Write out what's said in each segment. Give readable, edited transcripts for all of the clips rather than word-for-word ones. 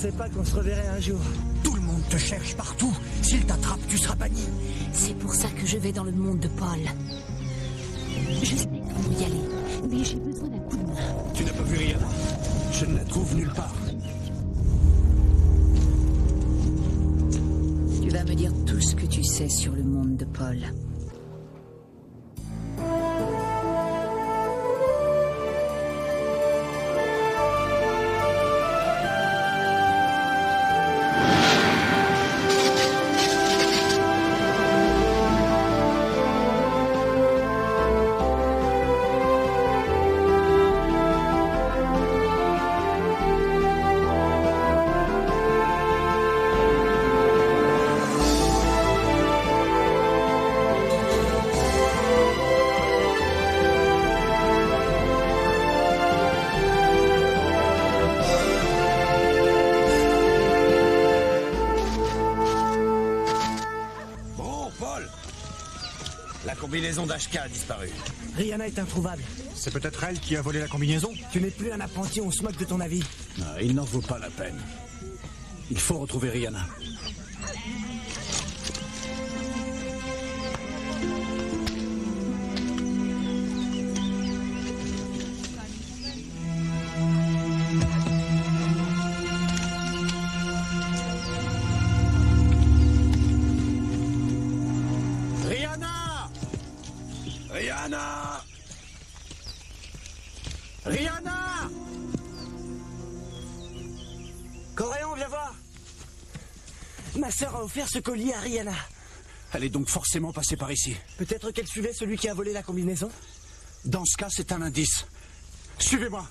pensais pas qu'on se reverrait un jour. Tout le monde te cherche partout. S'il t'attrape, tu seras banni. C'est pour ça que je vais dans le monde de Paul. Je sais comment y aller, mais j'ai besoin d'un coup de main. Tu n'as pas vu Rihanna? Je ne la trouve nulle part. Tu vas me dire tout ce que tu sais sur le monde de Paul. La combinaison d'HK a disparu. Rihanna est introuvable. C'est peut-être elle qui a volé la combinaison? Tu n'es plus un apprenti, on se moque de ton avis. Ah, il n'en vaut pas la peine. Il faut retrouver Rihanna. Rihanna! Rihanna! Coréon, viens voir. Ma sœur a offert ce colis à Rihanna. Elle est donc forcément passée par ici. Peut-être qu'elle suivait celui qui a volé la combinaison. Dans ce cas, c'est un indice. Suivez-moi.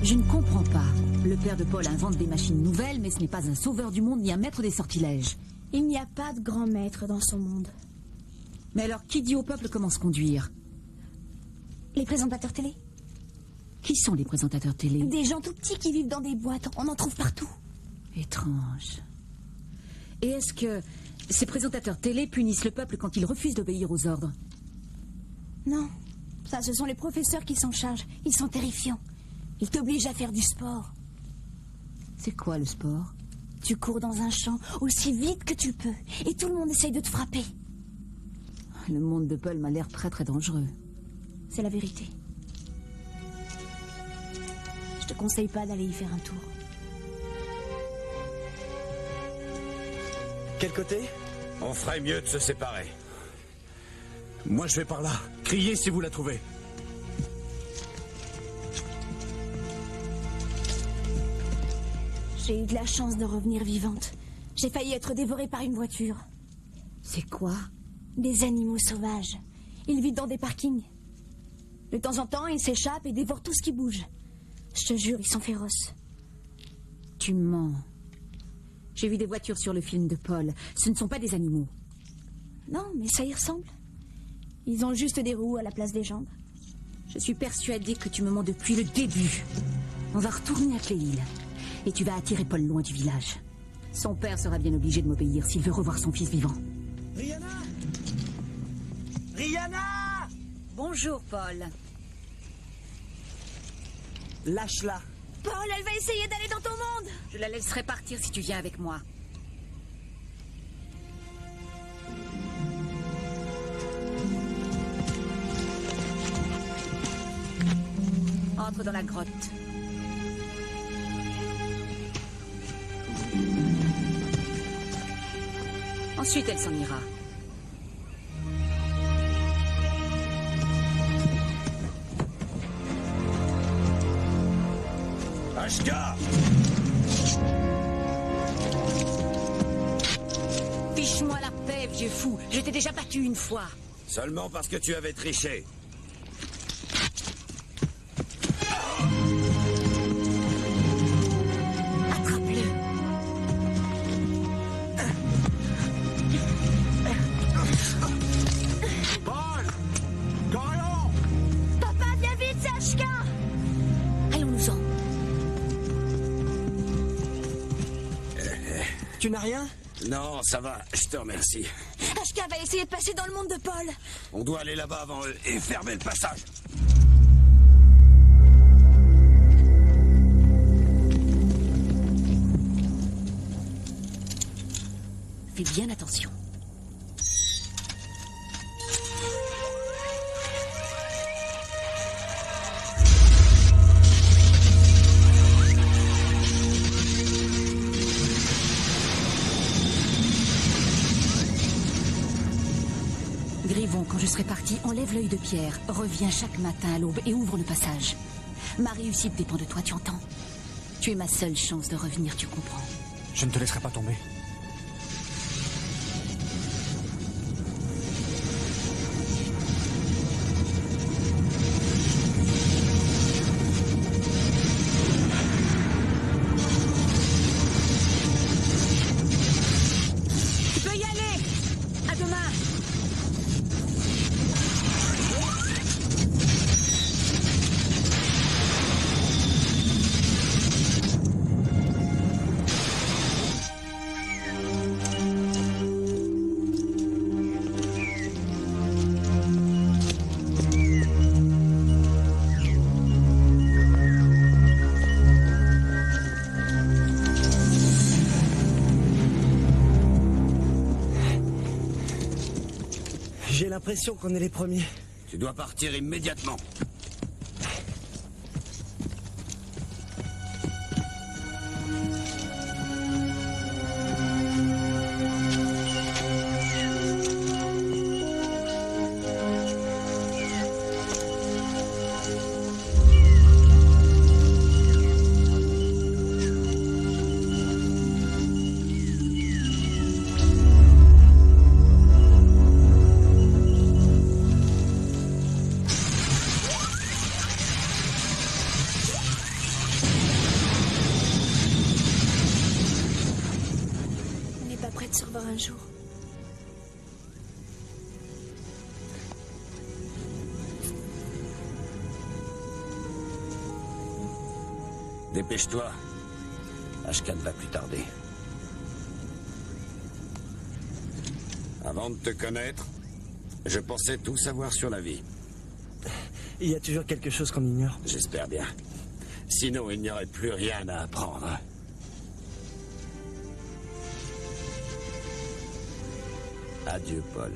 Je ne comprends pas. Le père de Paul invente des machines nouvelles, mais ce n'est pas un sauveur du monde ni un maître des sortilèges. Il n'y a pas de grand maître dans son monde. Mais alors, qui dit au peuple comment se conduire? Les présentateurs télé. Qui sont les présentateurs télé? Des gens tout petits qui vivent dans des boîtes. On en trouve partout. Étrange. Et est-ce que ces présentateurs télé punissent le peuple quand il refuse d'obéir aux ordres? Non. Ça, ce sont les professeurs qui s'en chargent. Ils sont terrifiants. Ils t'obligent à faire du sport. C'est quoi le sport? Tu cours dans un champ aussi vite que tu peux. Et tout le monde essaye de te frapper. Le monde de Paul m'a l'air très très dangereux. C'est la vérité. Je te conseille pas d'aller y faire un tour. Quel côté? On ferait mieux de se séparer. Moi, je vais par là. Criez si vous la trouvez. J'ai eu de la chance de revenir vivante. J'ai failli être dévorée par une voiture. C'est quoi? Des animaux sauvages. Ils vivent dans des parkings. De temps en temps, ils s'échappent et dévorent tout ce qui bouge. Je te jure, ils sont féroces. Tu mens. J'ai vu des voitures sur le film de Paul. Ce ne sont pas des animaux. Non, mais ça y ressemble. Ils ont juste des roues à la place des jambes. Je suis persuadée que tu me mens depuis le début. On va retourner à Cléil. Et tu vas attirer Paul loin du village. Son père sera bien obligé de m'obéir s'il veut revoir son fils vivant. Rihanna! Rihanna! Bonjour, Paul. Lâche-la. Paul, elle va essayer d'aller dans ton monde! Je la laisserai partir si tu viens avec moi. Entre dans la grotte. Ensuite, elle s'en ira. HK! Fiche-moi la paix, vieux fou. Je t'ai déjà battu une fois. Seulement parce que tu avais triché. Attrape-le. Paul! Coréon! Papa, viens vite, c'est HK! Allons-nous-en. Tu n'as rien? Non, ça va, je te remercie. HK va essayer de passer dans le monde de Paul. On doit aller là-bas avant eux et fermer le passage. attention. Grivon, quand je serai parti, enlève l'œil de pierre, reviens chaque matin à l'aube et ouvre le passage. Ma réussite dépend de toi, tu entends? Tu es ma seule chance de revenir, tu comprends? Je ne te laisserai pas tomber. Tu peux y aller! À demain! J'ai l'impression qu'on est les premiers. Tu dois partir immédiatement. On n'est pas prêt de se revoir un jour. Dépêche-toi. Ashkan va plus tarder. Avant de te connaître, je pensais tout savoir sur la vie. Il y a toujours quelque chose qu'on ignore. J'espère bien. Sinon, il n'y aurait plus rien à apprendre. Adieu, Paul.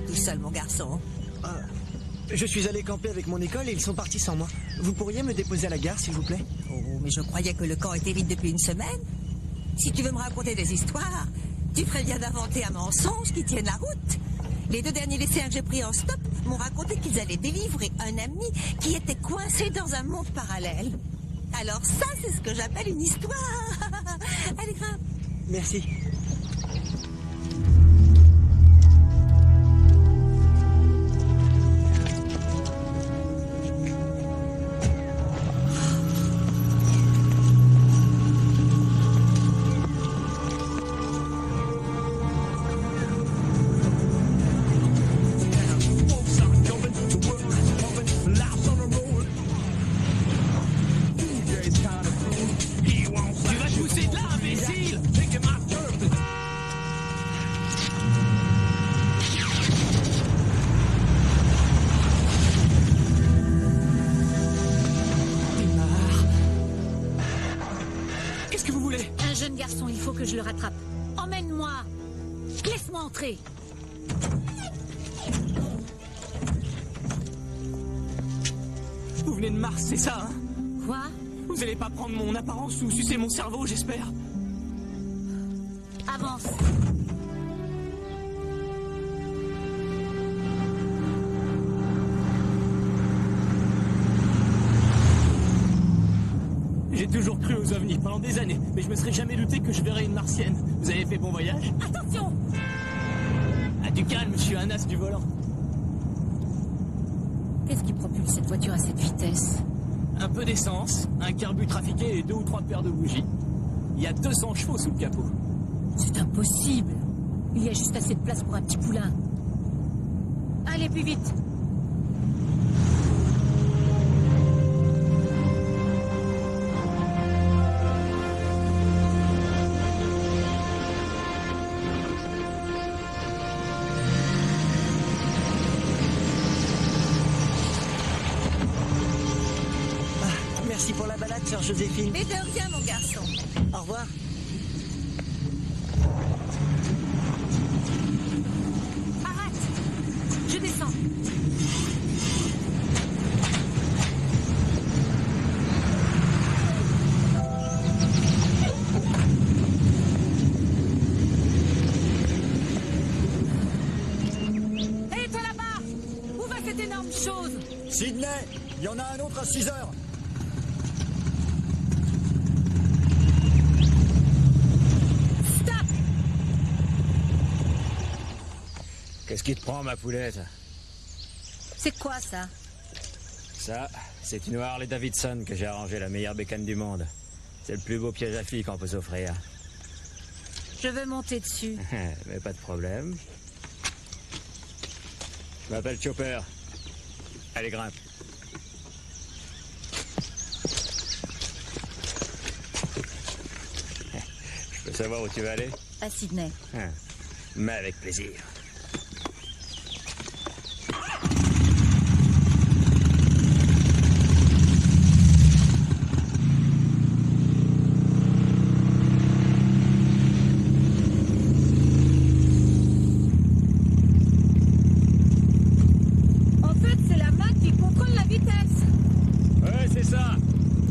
Tout seul, mon garçon. Je suis allé camper avec mon école et ils sont partis sans moi. Vous pourriez me déposer à la gare, s'il vous plaît? Oh, mais je croyais que le camp était vide depuis une semaine. Si tu veux me raconter des histoires, tu ferais bien d'inventer un mensonge qui tienne la route. Les 2 derniers lycéens que j'ai pris en stop m'ont raconté qu'ils allaient délivrer un ami qui était coincé dans un monde parallèle. Alors ça, c'est ce que j'appelle une histoire. Allez, grimpe. Merci. Tu vas te pousser de là, imbécile! garçon, il faut que je le rattrape. Emmène-moi. Laisse-moi entrer. Vous venez de Mars, c'est ça, hein? Quoi? Vous allez pas prendre mon apparence ou sucer mon cerveau, j'espère. Avance. J'ai toujours cru aux ovnis pendant des années, mais je me serais jamais douté que je verrais une martienne. Vous avez fait bon voyage? Attention! Ah, du calme, je suis un as du volant. Qu'est-ce qui propulse cette voiture à cette vitesse? Un peu d'essence, un carbu trafiqué et 2 ou 3 paires de bougies. Il y a 200 chevaux sous le capot. C'est impossible. Il y a juste assez de place pour un petit poulain. Allez, plus vite. Merci pour la balade, sœur Joséphine. Mais de rien, mon garçon. Au revoir. Arrête! Je descends. Hé, toi là-bas! Où va cette énorme chose? Sydney, il y en a un autre à 6 heures. Stop! Qu'est-ce qui te prend, ma poulette? C'est quoi ça? Ça, c'est une Harley Davidson que j'ai arrangé, la meilleure bécane du monde. C'est le plus beau piège à filles qu'on peut s'offrir. Je veux monter dessus. Mais pas de problème. Je m'appelle Chopper. Allez, grimpe. Je peux savoir où tu vas aller? À Sydney. Mais avec plaisir. En fait, c'est la main qui contrôle la vitesse. Ouais, c'est ça.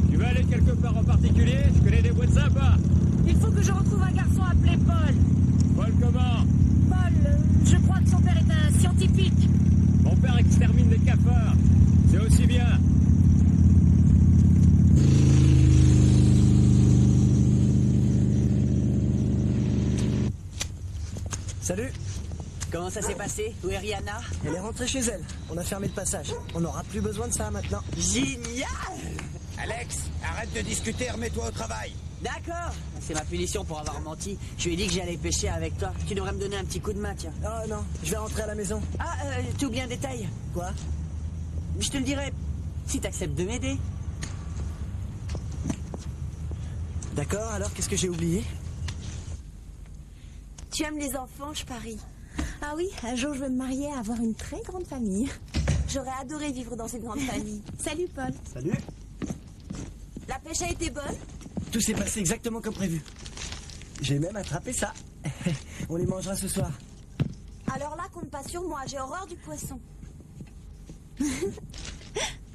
Tu veux aller quelque part en particulier? Je connais des boîtes sympas. Il faut que je retrouve un garçon appelé Paul. Paul comment? Paul, je crois que son père est un scientifique. Mon père extermine les cafards. C'est aussi bien. Salut. Comment ça s'est passé? Où est Rihanna? Elle est rentrée chez elle. On a fermé le passage. On n'aura plus besoin de ça maintenant. Génial! Alex, arrête de discuter, remets-toi au travail. D'accord. C'est ma punition pour avoir menti. Je lui ai dit que j'allais pêcher avec toi. Tu devrais me donner un petit coup de main, tiens. Oh non, je vais rentrer à la maison. Ah, tu oublies un détail. Quoi? Je te le dirai si t'acceptes de m'aider. D'accord, alors qu'est-ce que j'ai oublié? Tu aimes les enfants, je parie. Ah oui, un jour je veux me marier et avoir une très grande famille. J'aurais adoré vivre dans cette grande famille. Salut Paul. Salut. La pêche a été bonne? Tout s'est passé exactement comme prévu. J'ai même attrapé ça. On les mangera ce soir. Alors là, compte pas sur moi, j'ai horreur du poisson.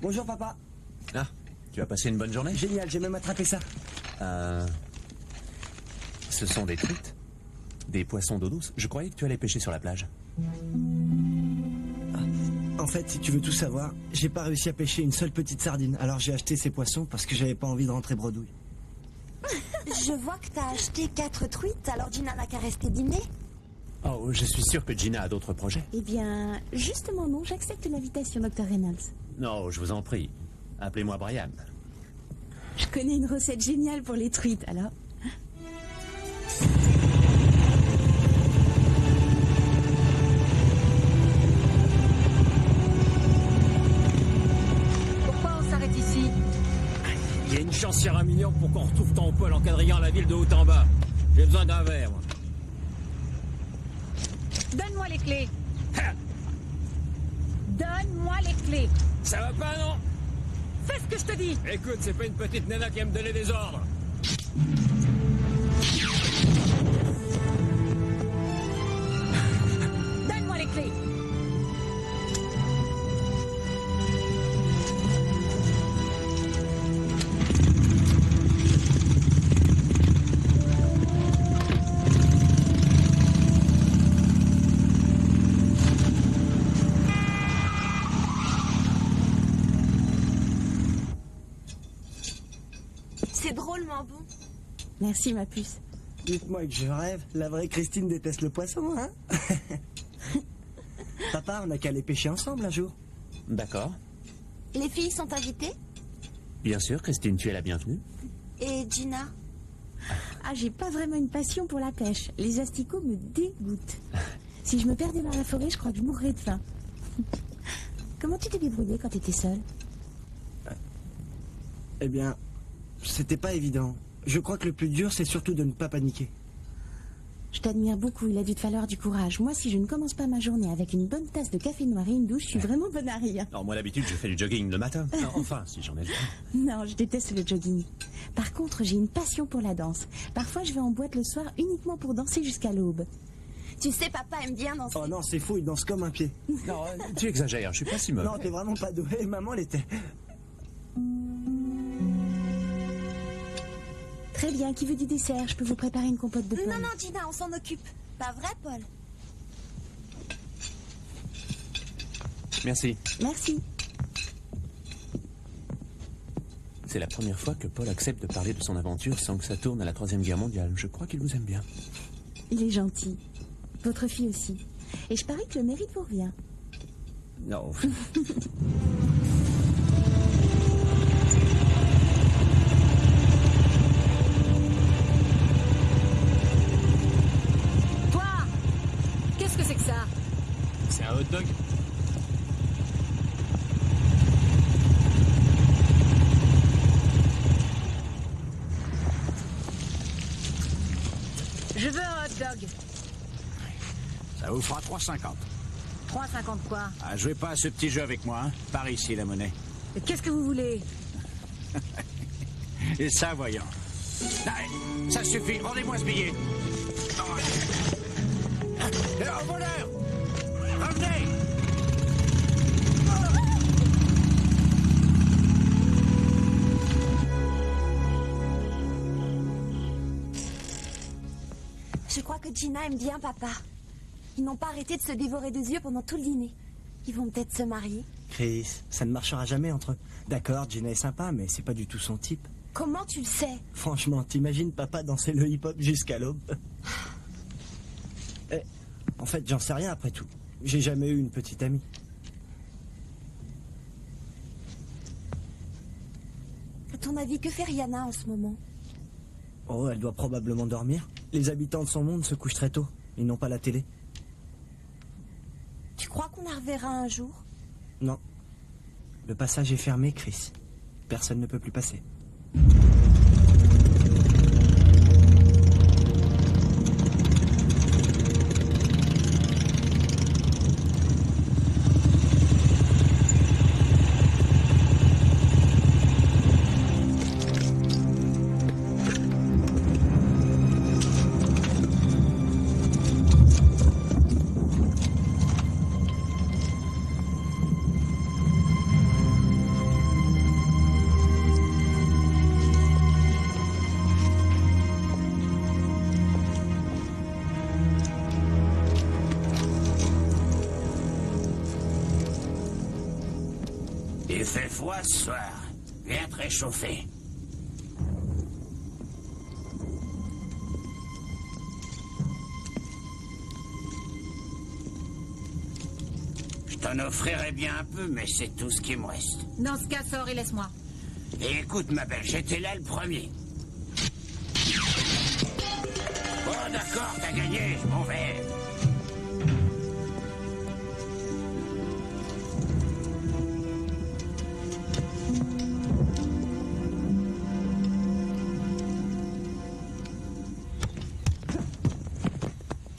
Bonjour papa. Ah, tu as passé une bonne journée? Génial, j'ai même attrapé ça. Ce sont des truites? Des poissons d'eau douce? Je croyais que tu allais pêcher sur la plage. En fait, si tu veux tout savoir, j'ai pas réussi à pêcher une seule petite sardine. Alors j'ai acheté ces poissons parce que j'avais pas envie de rentrer bredouille. Je vois que t'as acheté 4 truites, alors Gina n'a qu'à rester dîner. Oh, je suis sûr que Gina a d'autres projets. Eh bien, justement non, j'accepte l'invitation, Dr. Reynolds. Non, je vous en prie. Appelez-moi Brian. Je connais une recette géniale pour les truites, alors. Pourquoi on s'arrête ici? Il y a une chance sur 1 million pour qu'on retrouve ton Paul en quadrillant la ville de haut en bas. J'ai besoin d'un verre, moi. Donne-moi les clés. Donne-moi les clés. Ça va pas, non? Fais ce que je te dis. Écoute, c'est pas une petite nana qui aime donner des ordres. Merci, ma puce. Dites-moi que je rêve. La vraie Christine déteste le poisson, hein? Papa, on n'a qu'à aller pêcher ensemble un jour. D'accord. Les filles sont invitées? Bien sûr, Christine, tu es la bienvenue. Et Gina? Ah, j'ai pas vraiment une passion pour la pêche. Les asticots me dégoûtent. Si je me perdais dans la forêt, je crois que je mourrais de faim. Comment tu t'es débrouillée quand t'étais seule? Eh bien, c'était pas évident. Je crois que le plus dur, c'est surtout de ne pas paniquer. Je t'admire beaucoup, il a dû te falloir du courage. Moi, si je ne commence pas ma journée avec une bonne tasse de café noir et une douche, je suis vraiment bonne à rire. Non, moi d'habitude, je fais du jogging le matin. Non, enfin, si j'en ai le temps. Non, je déteste le jogging. Par contre, j'ai une passion pour la danse. Parfois, je vais en boîte le soir uniquement pour danser jusqu'à l'aube. Tu sais, papa aime bien danser. Oh non, c'est fou, il danse comme un pied. Non, tu exagères, je suis pas si mauvais. Non, t'es vraiment pas doué. Maman, elle était... Très bien, qui veut du dessert? Je peux vous préparer une compote de pommes. Non, non, Gina, on s'en occupe. Pas vrai, Paul? Merci. Merci. C'est la première fois que Paul accepte de parler de son aventure sans que ça tourne à la Troisième Guerre mondiale. Je crois qu'il vous aime bien. Il est gentil. Votre fille aussi. Et je parie que le mérite vous revient. Non. Toi! Qu'est-ce que c'est que ça? C'est un hot dog? Je veux un hot dog. Ça vous fera 3,50. 3,50 quoi? Ah, jouez pas à ce petit jeu avec moi, hein. Par ici, la monnaie. Qu'est-ce que vous voulez? Et ça, voyons. Allez, ça suffit, rendez-moi ce billet. Oh, voleur! Revenez! Je crois que Gina aime bien papa. Ils n'ont pas arrêté de se dévorer des yeux pendant tout le dîner. Ils vont peut-être se marier. Chris, ça ne marchera jamais entre eux. D'accord, Gina est sympa, mais c'est pas du tout son type. Comment tu le sais? Franchement, t'imagines papa danser le hip-hop jusqu'à l'aube? En fait, j'en sais rien après tout. J'ai jamais eu une petite amie. À ton avis, que fait Rihanna en ce moment? Oh, elle doit probablement dormir. Les habitants de son monde se couchent très tôt. Ils n'ont pas la télé. Tu crois qu'on la reverra un jour? Non. Le passage est fermé, Chris. Personne ne peut plus passer. Il fait froid ce soir. Viens te réchauffer. Je t'en offrirais bien un peu, mais c'est tout ce qui me reste. Dans ce cas, sors et laisse-moi. Et écoute, ma belle, j'étais là le premier. Bon, d'accord, t'as gagné, je m'en vais.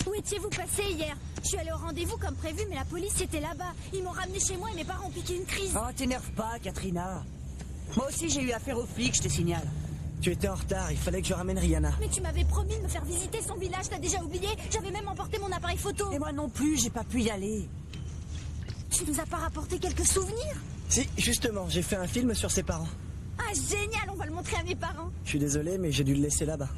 Où étiez-vous passé hier? Je suis allée au rendez-vous comme prévu, mais la police était là-bas. Ils m'ont ramené chez moi et mes parents ont piqué une crise. Oh, t'énerve pas, Katrina. Moi aussi, j'ai eu affaire aux flics, je te signale. Tu étais en retard, il fallait que je ramène Rihanna. Mais tu m'avais promis de me faire visiter son village, t'as déjà oublié? J'avais même emporté mon appareil photo. Et moi non plus, j'ai pas pu y aller. Tu nous as pas rapporté quelques souvenirs? Si, justement, j'ai fait un film sur ses parents. Ah, génial, on va le montrer à mes parents. Je suis désolé, mais j'ai dû le laisser là-bas.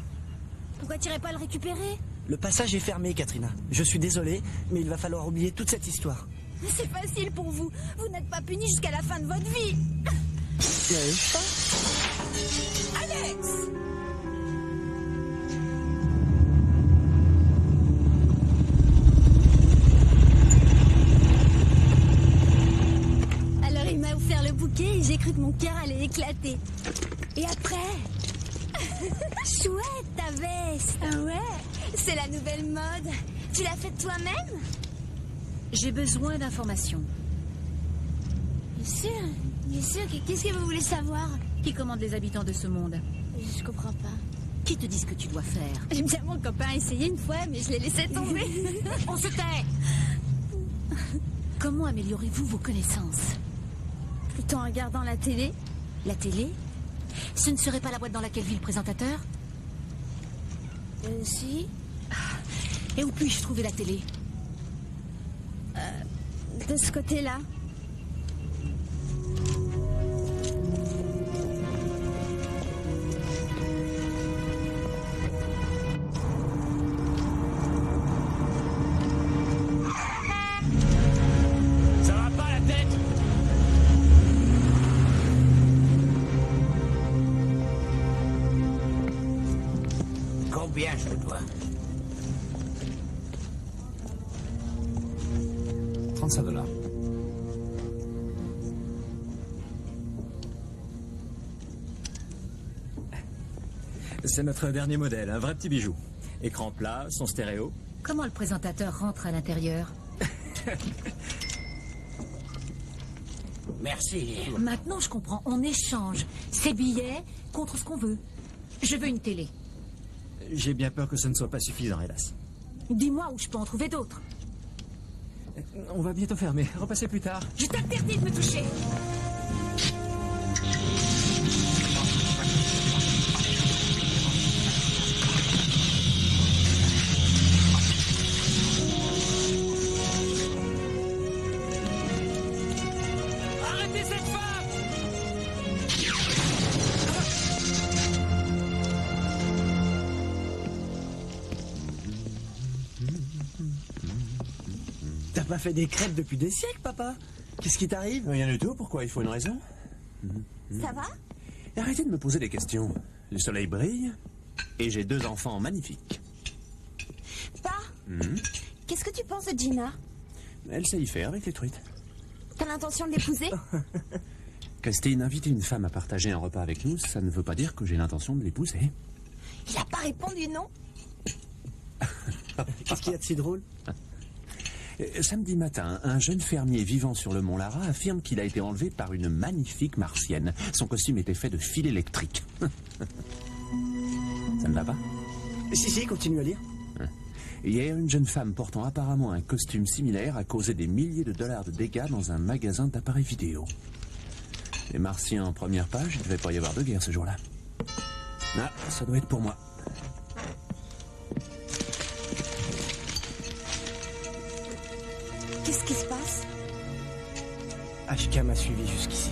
Pourquoi t'irais pas le récupérer? Le passage est fermé, Katrina. Je suis désolé, mais il va falloir oublier toute cette histoire. C'est facile pour vous. Vous n'êtes pas puni jusqu'à la fin de votre vie. Alex! car elle est éclatée. Et après... Chouette, ta veste. Ah ouais, c'est la nouvelle mode. Tu l'as faite toi-même? J'ai besoin d'informations. Bien sûr, qu'est-ce que vous voulez savoir? Qui commande les habitants de ce monde? Je comprends pas. Qui te dit ce que tu dois faire? J'ai bien mon copain essayé une fois, mais je l'ai laissé tomber. On se tait! Comment améliorez-vous vos connaissances? Plutôt en regardant la télé. La télé? Ce ne serait pas la boîte dans laquelle vit le présentateur? Si. Et où puis-je trouver la télé? De ce côté-là. Ça va pas la tête? Combien je dois? 35 $. C'est notre dernier modèle, un vrai petit bijou. Écran plat, son stéréo. Comment le présentateur rentre à l'intérieur? Merci. Maintenant, je comprends. On échange ses billets contre ce qu'on veut. Je veux une télé. J'ai bien peur que ce ne soit pas suffisant, hélas. Dis-moi où je peux en trouver d'autres. On va bientôt fermer. Repassez plus tard. Je t'interdis de me toucher. Arrêtez cette femme! T'as pas fait des crêpes depuis des siècles, papa? Qu'est-ce qui t'arrive? Rien du tout, pourquoi? Il faut une raison. Ça va? Arrêtez de me poser des questions. Le soleil brille et j'ai 2 enfants magnifiques. Pa, qu'est-ce que tu penses de Gina? Elle sait y faire avec les truites. T'as l'intention de l'épouser? Christine, inviter une femme à partager un repas avec nous, ça ne veut pas dire que j'ai l'intention de l'épouser. Il a pas répondu non? Qu'est-ce qu'il y a de si drôle? Samedi matin, un jeune fermier vivant sur le mont Lara affirme qu'il a été enlevé par une magnifique martienne. Son costume était fait de fils électriques. Ça ne va pas? Si, continue à lire. Hier, une jeune femme portant apparemment un costume similaire a causé des milliers de dollars de dégâts dans un magasin d'appareils vidéo. Les Martiens en première page, il ne devait pas y avoir de guerre ce jour-là. Ah, ça doit être pour moi. Qu'est-ce qui se passe? HK m'a suivi jusqu'ici.